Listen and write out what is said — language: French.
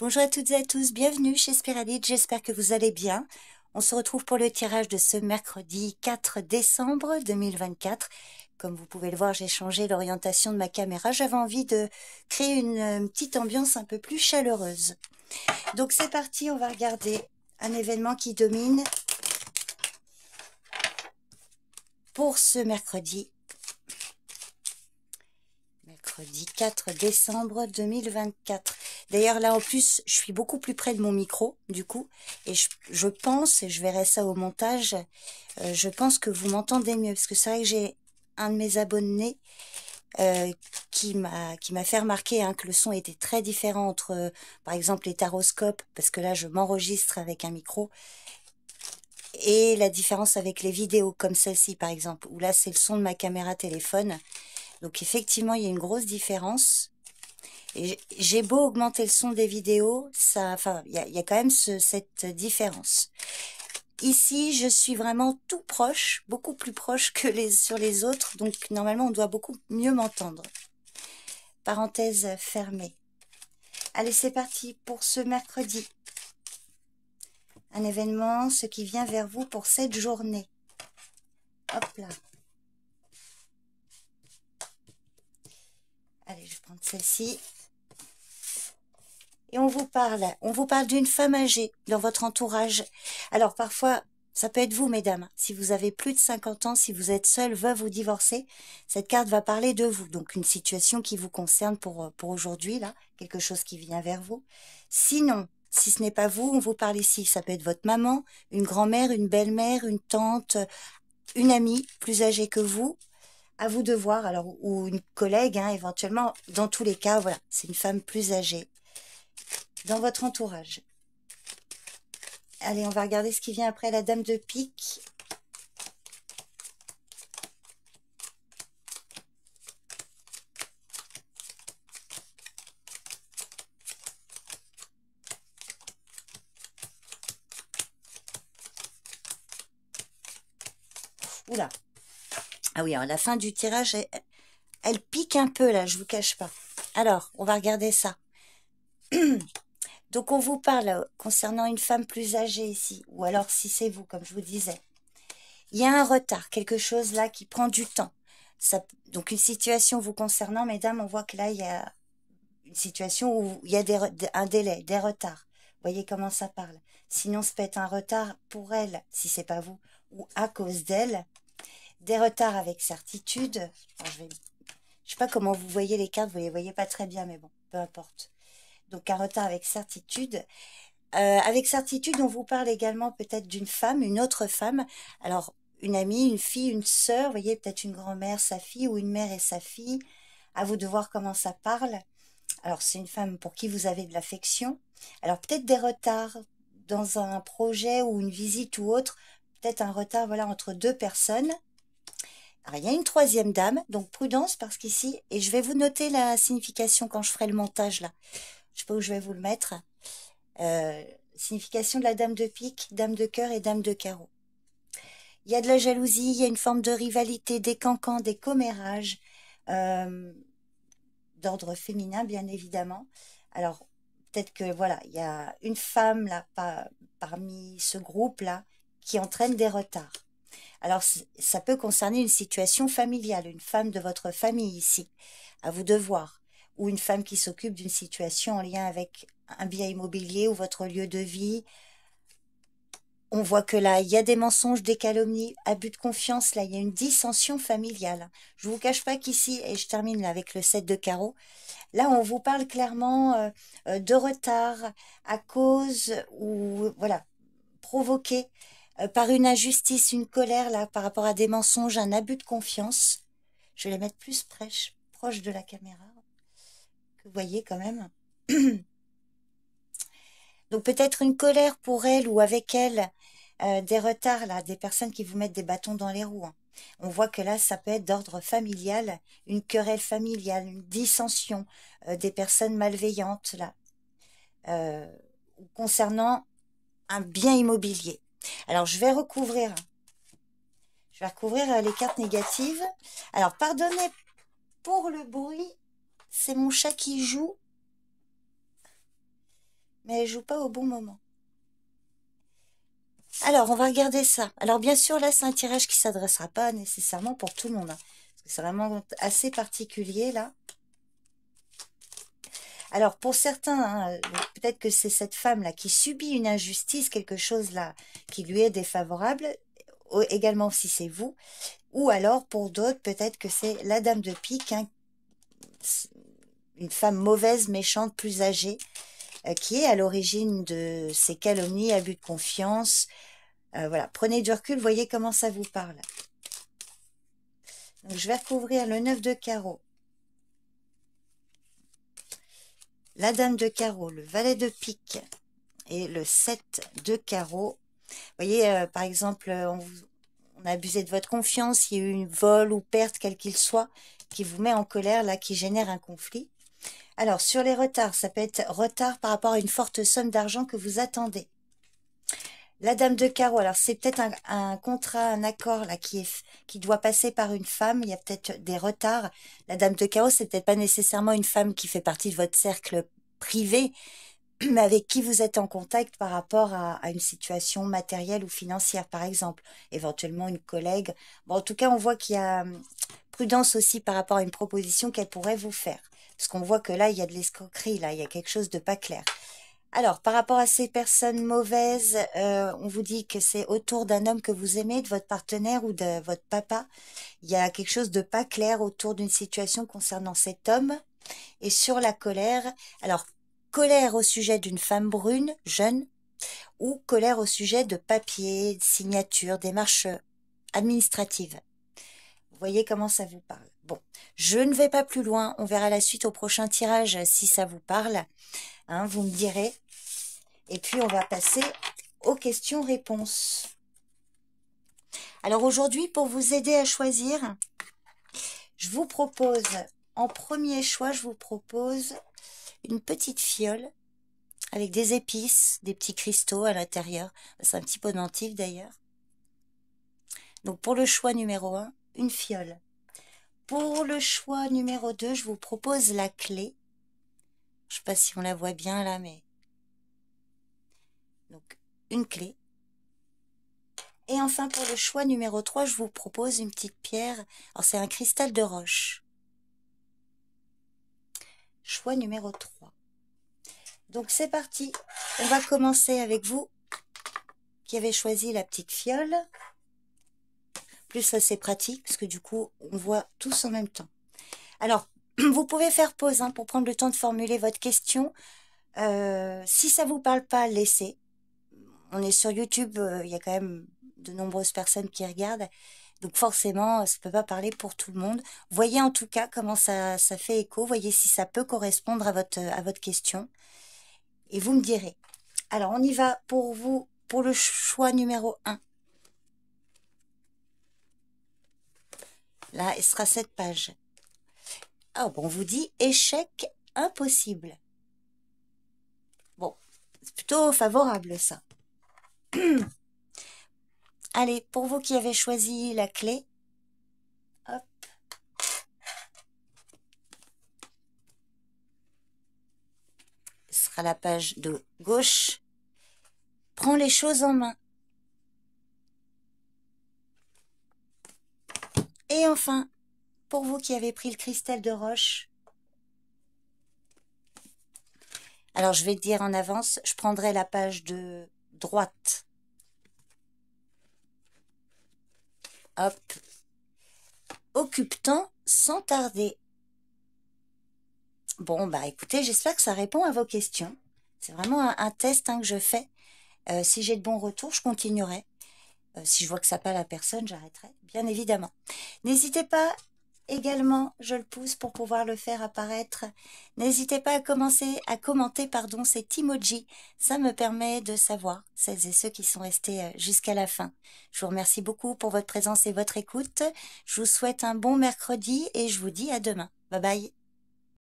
Bonjour à toutes et à tous, bienvenue chez Spiralite, j'espère que vous allez bien. On se retrouve pour le tirage de ce mercredi 4 décembre 2024. Comme vous pouvez le voir, j'ai changé l'orientation de ma caméra. J'avais envie de créer une petite ambiance un peu plus chaleureuse. Donc c'est parti, on va regarder un événement qui domine pour ce mercredi 4 décembre 2024. D'ailleurs, là, en plus, je suis beaucoup plus près de mon micro, du coup, et je pense, et je verrai ça au montage, je pense que vous m'entendez mieux, parce que c'est vrai que j'ai un de mes abonnés qui m'a fait remarquer que le son était très différent entre, par exemple, les taroscopes, parce que là, je m'enregistre avec un micro, et la différence avec les vidéos, comme celle-ci, par exemple, où là, c'est le son de ma caméra téléphone. Donc effectivement, il y a une grosse différence. Et j'ai beau augmenter le son des vidéos, il y a quand même cette différence. Ici, je suis vraiment tout proche, beaucoup plus proche que sur les autres. Donc normalement, on doit beaucoup mieux m'entendre. Parenthèse fermée. Allez, c'est parti pour ce mercredi. Un événement, ce qui vient vers vous pour cette journée. Hop là. Allez, je vais prendre celle-ci. Et on vous parle d'une femme âgée dans votre entourage. Alors parfois, ça peut être vous, mesdames. Si vous avez plus de 50 ans, si vous êtes seule, veuve ou divorcée, cette carte va parler de vous. Donc une situation qui vous concerne pour aujourd'hui, là, quelque chose qui vient vers vous. Sinon, si ce n'est pas vous, on vous parle ici. Ça peut être votre maman, une grand-mère, une belle-mère, une tante, une amie plus âgée que vous. À vous de voir, alors, ou une collègue, éventuellement. Dans tous les cas, voilà, c'est une femme plus âgée dans votre entourage. Allez, on va regarder ce qui vient après la dame de pique. Oula. Ah oui, alors la fin du tirage, elle pique un peu là, je vous cache pas. Alors, on va regarder ça. Donc, on vous parle concernant une femme plus âgée ici, ou alors si c'est vous, comme je vous disais. Il y a un retard, quelque chose là qui prend du temps. Donc, une situation vous concernant, mesdames, on voit que là, il y a une situation où il y a un délai, des retards. Vous voyez comment ça parle. Sinon, ça peut être un retard pour elle, si c'est pas vous, ou à cause d'elle. Des retards avec certitude. Alors, je sais pas comment vous voyez les cartes, vous les voyez pas très bien, mais bon, peu importe. Donc un retard avec certitude. Avec certitude, on vous parle également peut-être d'une femme, une autre femme. Alors, une amie, une fille, une sœur, vous voyez, peut-être une grand-mère, sa fille, ou une mère et sa fille. À vous de voir comment ça parle. Alors, c'est une femme pour qui vous avez de l'affection. Alors, peut-être des retards dans un projet ou une visite ou autre. Peut-être un retard, voilà, entre deux personnes. Alors, il y a une troisième dame, donc prudence, parce qu'ici, et je vais vous noter la signification quand je ferai le montage, là. Je sais pas où je vais vous le mettre. Signification de la dame de pique, dame de cœur et dame de carreau. Il y a de la jalousie, il y a une forme de rivalité, des cancans, des commérages, d'ordre féminin, bien évidemment. Alors, peut-être que, voilà, il y a une femme, là, parmi ce groupe-là, qui entraîne des retards. Alors, ça peut concerner une situation familiale, une femme de votre famille ici, à vous de voir, ou une femme qui s'occupe d'une situation en lien avec un bien immobilier ou votre lieu de vie. On voit que là, il y a des mensonges, des calomnies, abus de confiance, là, il y a une dissension familiale. Je vous cache pas qu'ici, et je termine là avec le 7 de carreau, là, on vous parle clairement de retard à cause ou, voilà, provoqué par une injustice, une colère là par rapport à des mensonges, un abus de confiance. Je vais les mettre plus proche de la caméra, que vous voyez quand même. Donc peut-être une colère pour elle ou avec elle, des retards là, des personnes qui vous mettent des bâtons dans les roues. On voit que là, ça peut être d'ordre familial, une querelle familiale, une dissension, des personnes malveillantes là, concernant un bien immobilier. Alors je vais recouvrir les cartes négatives. Alors, pardonnez pour le bruit. C'est mon chat qui joue. mais elle joue pas au bon moment. Alors, on va regarder ça. Alors, bien sûr, là, c'est un tirage qui s'adressera pas nécessairement pour tout le monde, hein, parce que c'est vraiment assez particulier, là. Alors, pour certains, hein, peut-être que c'est cette femme-là qui subit une injustice, quelque chose là qui lui est défavorable, également si c'est vous, ou alors pour d'autres, peut-être que c'est la dame de pique, hein, une femme mauvaise, méchante, plus âgée, qui est à l'origine de ces calomnies, abus de confiance. Voilà, prenez du recul, voyez comment ça vous parle. Donc, je vais recouvrir le 9 de carreau, la dame de carreau, le valet de pique et le 7 de carreau. Vous voyez, par exemple, on a abusé de votre confiance, il y a eu une vol ou perte, quel qu'il soit, qui vous met en colère, là, qui génère un conflit. Alors, sur les retards, ça peut être retard par rapport à une forte somme d'argent que vous attendez. La dame de carreau, alors c'est peut-être un contrat, un accord là qui doit passer par une femme, il y a peut-être des retards. La dame de carreau, c'est peut-être pas nécessairement une femme qui fait partie de votre cercle privé, mais avec qui vous êtes en contact par rapport à une situation matérielle ou financière, par exemple, éventuellement une collègue. Bon, en tout cas, on voit qu'il y a prudence aussi par rapport à une proposition qu'elle pourrait vous faire. Parce qu'on voit que là, il y a de l'escroquerie, là, il y a quelque chose de pas clair. Alors, par rapport à ces personnes mauvaises, on vous dit que c'est autour d'un homme que vous aimez, de votre partenaire ou de votre papa. Il y a quelque chose de pas clair autour d'une situation concernant cet homme. Et sur la colère, alors, colère au sujet d'une femme brune, jeune, ou colère au sujet de papiers, de signatures, démarches administratives. Vous voyez comment ça vous parle. Bon, je ne vais pas plus loin. On verra la suite au prochain tirage si ça vous parle. Hein, vous me direz. Et puis, on va passer aux questions-réponses. Alors aujourd'hui, pour vous aider à choisir, je vous propose, en premier choix, je vous propose une petite fiole avec des épices, des petits cristaux à l'intérieur. C'est un petit pendentif d'ailleurs. Donc pour le choix numéro 1, une fiole. Pour le choix numéro 2, je vous propose la clé. Je ne sais pas si on la voit bien là, mais... Donc, une clé. Et enfin, pour le choix numéro 3, je vous propose une petite pierre. Alors, c'est un cristal de roche. Choix numéro 3. Donc, c'est parti. On va commencer avec vous qui avez choisi la petite fiole. Plus ça, c'est pratique parce que du coup, on voit tous en même temps. Alors, vous pouvez faire pause hein, pour prendre le temps de formuler votre question. Si ça vous parle pas, laissez. On est sur YouTube, il y a quand même de nombreuses personnes qui regardent. Donc forcément, ça ne peut pas parler pour tout le monde. Voyez en tout cas comment ça fait écho. Voyez si ça peut correspondre à votre question. Et vous me direz. Alors, on y va pour vous, pour le choix numéro 1. Là, il sera cette page. Ah, bon, on vous dit échec impossible. Bon, c'est plutôt favorable ça. Allez, pour vous qui avez choisi la clé, hop. Ce sera la page de gauche. Prends les choses en main. Et enfin, pour vous qui avez pris le cristal de roche, alors je vais te dire en avance, je prendrai la page de droite. Hop. Occupe-t'en sans tarder. Bon, bah écoutez, j'espère que ça répond à vos questions. C'est vraiment un test hein, que je fais. Si j'ai de bons retours, je continuerai. Si je vois que ça parle à personne, j'arrêterai, bien évidemment. N'hésitez pas également, je le pousse pour pouvoir le faire apparaître. N'hésitez pas à commenter cet emoji. Ça me permet de savoir, celles et ceux qui sont restés jusqu'à la fin. Je vous remercie beaucoup pour votre présence et votre écoute. Je vous souhaite un bon mercredi et je vous dis à demain. Bye bye.